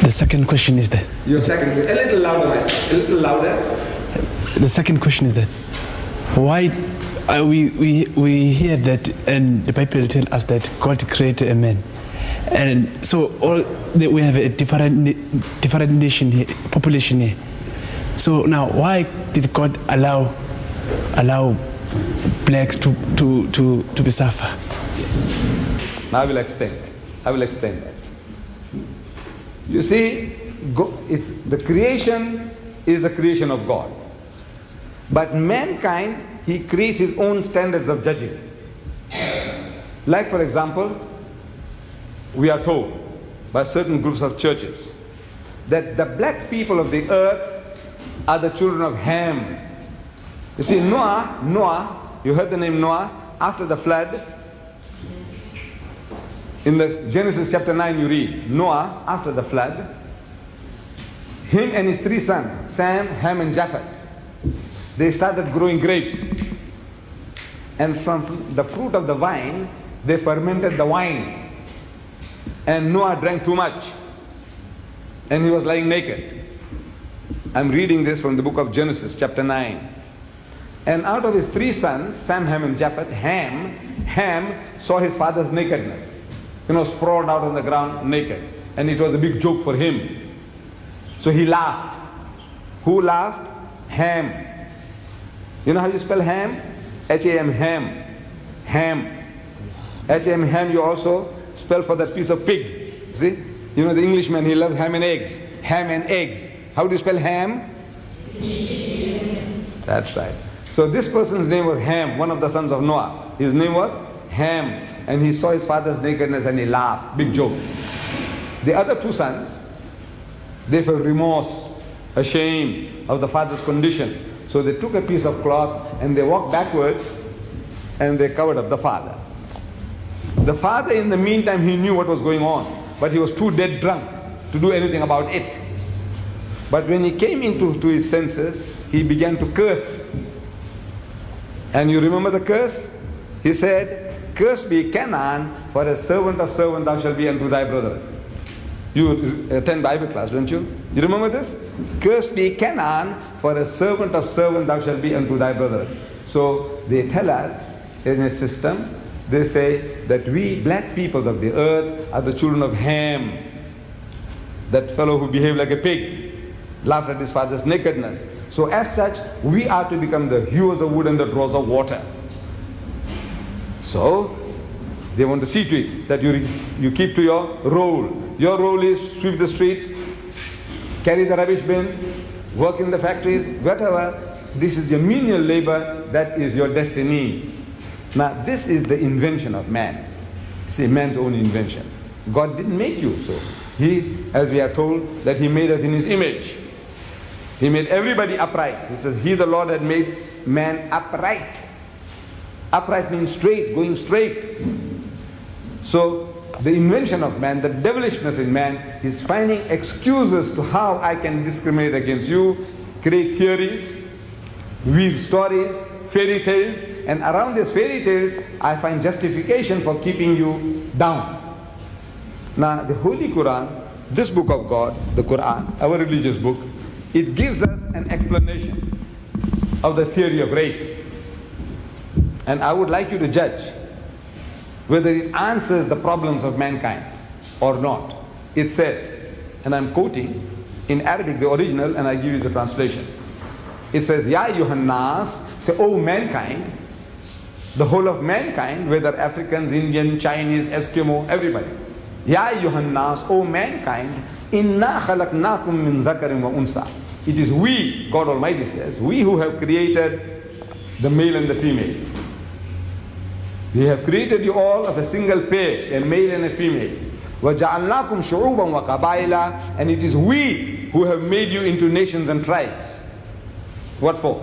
The second question is that. Your second question. A little louder, my son. A little louder. The second question is that. Why we hear that, and the Bible tells us that God created a man, and so we have a different nation here, population here. So now, why did God allow blacks to be suffer? Now I will explain that. You see, the creation is a creation of God. But mankind, he creates his own standards of judging. Like, for example, we are told by certain groups of churches that the black people of the earth are the children of Ham. You see, Noah, you heard the name Noah, after the flood. In the Genesis chapter 9 you read, Noah, after the flood, him and his 3 sons, Sam, Ham and Japheth, they started growing grapes. And from the fruit of the vine, they fermented the wine. And Noah drank too much. And he was lying naked. I'm reading this from the book of Genesis, chapter 9. And out of his 3 sons, Sam, Ham and Japheth, Ham saw his father's nakedness. Sprawled out on the ground naked. And it was a big joke for him. So he laughed. Who laughed? Ham. You know how you spell Ham? H-A-M, Ham. Ham. H-A-M, Ham, you also spell for that piece of pig. See? You know the Englishman, he loves ham and eggs. Ham and eggs. How do you spell ham? That's right. So this person's name was Ham, one of the sons of Noah. His name was Ham. And he saw his father's nakedness and he laughed. Big joke. The other 2 sons, they felt remorse, ashamed of the father's condition. So they took a piece of cloth and they walked backwards and they covered up the father. The father, in the meantime, he knew what was going on, but he was too dead drunk to do anything about it. But when he came into his senses, he began to curse. And you remember the curse? He said, "Cursed be Canaan, for a servant of servant thou shalt be unto thy brother." You attend Bible class, don't you? You remember this? "Cursed be Canaan, for a servant of servant thou shalt be unto thy brother." So they tell us in a system, they say that we black peoples of the earth are the children of Ham. That fellow who behaved like a pig, laughed at his father's nakedness. So as such, we are to become the hewers of wood and the drawers of water. So they want to see to it that you keep to your role. Your role is sweep the streets, carry the rubbish bin, work in the factories, whatever. This is your menial labor, that is your destiny. Now this is the invention of man. See, man's own invention. God didn't make you so. He, as we are told, that he made us in his image. He made everybody upright. He says, "He, the Lord, had made man upright." Upright means straight, going straight. So the invention of man, the devilishness in man, is finding excuses to how I can discriminate against you, create theories, weave stories, fairy tales, and around these fairy tales I find justification for keeping you down. Now the Holy Quran, this book of God, the Quran, our religious book, it gives us an explanation of the theory of race. And I would like you to judge whether it answers the problems of mankind or not. It says, and I'm quoting in Arabic the original, and I give you the translation. It says, "Ya ayyuhan nas," say, "O mankind," the whole of mankind, whether Africans, Indian, Chinese, Eskimo, everybody. "Ya ayyuhan nas, O mankind, inna khalaqnakum min dhakarin wa unsa." It is we, God Almighty says, we who have created the male and the female. We have created you all of a single pair, a male and a female. وَجَعَلْنَاكُمْ شُعُوبًا وَقَبَائِلًا. And it is we who have made you into nations and tribes. What for?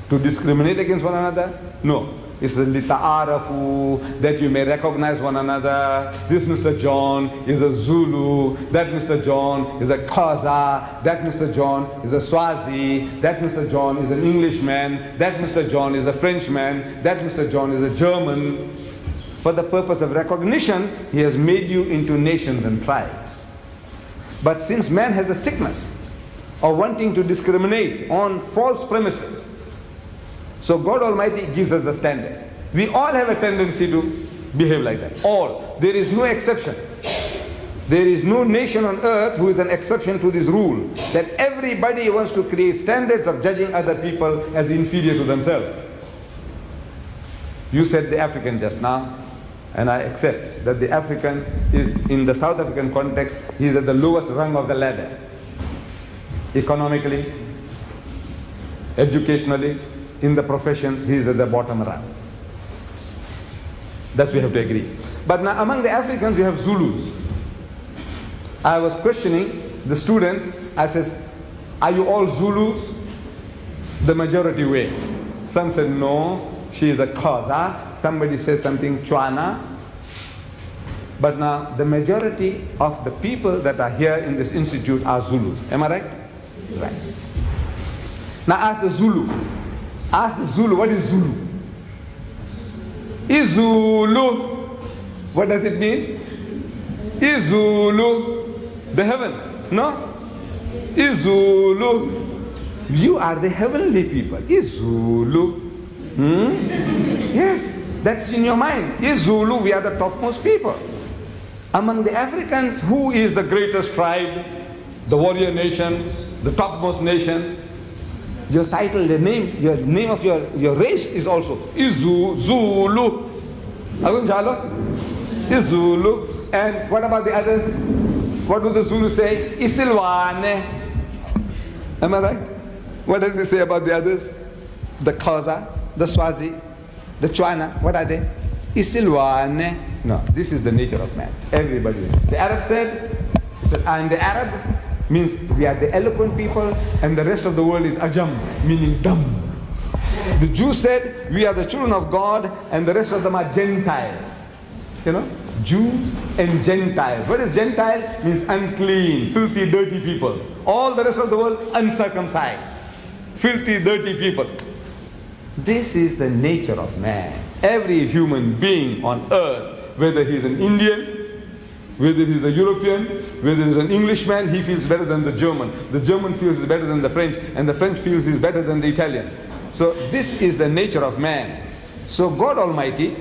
To discriminate against one another? No. It's لِتَعَارَفُوا, that you may recognize one another. This Mr. John is a Zulu, that Mr. John is a Xhosa, that Mr. John is a Swazi, that Mr. John is an Englishman, that Mr. John is a Frenchman, that Mr. John is a German. For the purpose of recognition, he has made you into nations and tribes. But since man has a sickness of wanting to discriminate on false premises, so God Almighty gives us the standard. We all have a tendency to behave like that. All. There is no exception. There is no nation on earth who is an exception to this rule, that everybody wants to create standards of judging other people as inferior to themselves. You said the African just now, and I accept that the African is, in the South African context, he is at the lowest rung of the ladder. Economically, educationally, in the professions, he is at the bottom rung. That we have to agree. But now among the Africans you have Zulus. I was questioning the students. I says, are you all Zulus? The majority way. Some said no, she is a Xhosa. Somebody said something Tswana. But now the majority of the people that are here in this institute are Zulus. Am I right? Right. Now ask the Zulu. Ask the Zulu, what is Zulu? Izulu. What does it mean? Izulu. The heavens. No? Izulu. You are the heavenly people. Izulu. Yes, that's in your mind. Izulu, we are the topmost people. Among the Africans, who is the greatest tribe? The warrior nation, the topmost nation. Your title, the name, your name of your race is also Zulu. Izulu. And what about the others? What do the Zulu say? Isilwane. Am I right? What does it say about the others? The Xhosa, the Swazi, the Tswana. What are they? Isilwane. No, this is the nature of man. Everybody. The Arab said, I am the Arab, means we are the eloquent people, and the rest of the world is Ajam, meaning dumb. The Jews said, we are the children of God, and the rest of them are Gentiles. You know, Jews and Gentiles. What is Gentile? Means unclean, filthy, dirty people. All the rest of the world, uncircumcised, filthy, dirty people. This is the nature of man. Every human being on earth, whether he's an Indian, whether he's a European, whether he's an Englishman, he feels better than the German. The German feels he's better than the French, and the French feels he's better than the Italian. So this is the nature of man. So God Almighty,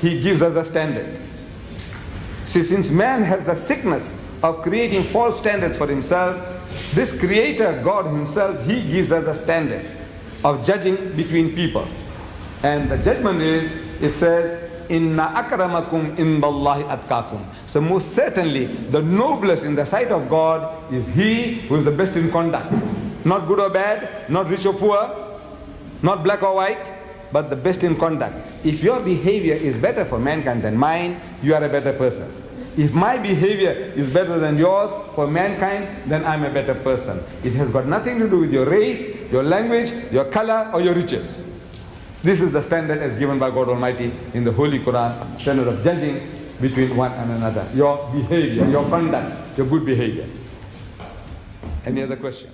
He gives us a standard. See, since man has the sickness of creating false standards for himself, this Creator, God Himself, He gives us a standard of judging between people. And the judgment is, it says, Inna akramakum indallahi atqakum. So most certainly, the noblest in the sight of God is he who is the best in conduct. Not good or bad, not rich or poor, not black or white, but the best in conduct. If your behavior is better for mankind than mine, you are a better person. If my behavior is better than yours for mankind, then I'm a better person. It has got nothing to do with your race, your language, your color, or your riches. This is the standard as given by God Almighty in the Holy Quran, standard of judging between one and another. Your behavior, your conduct, your good behavior. Any other question?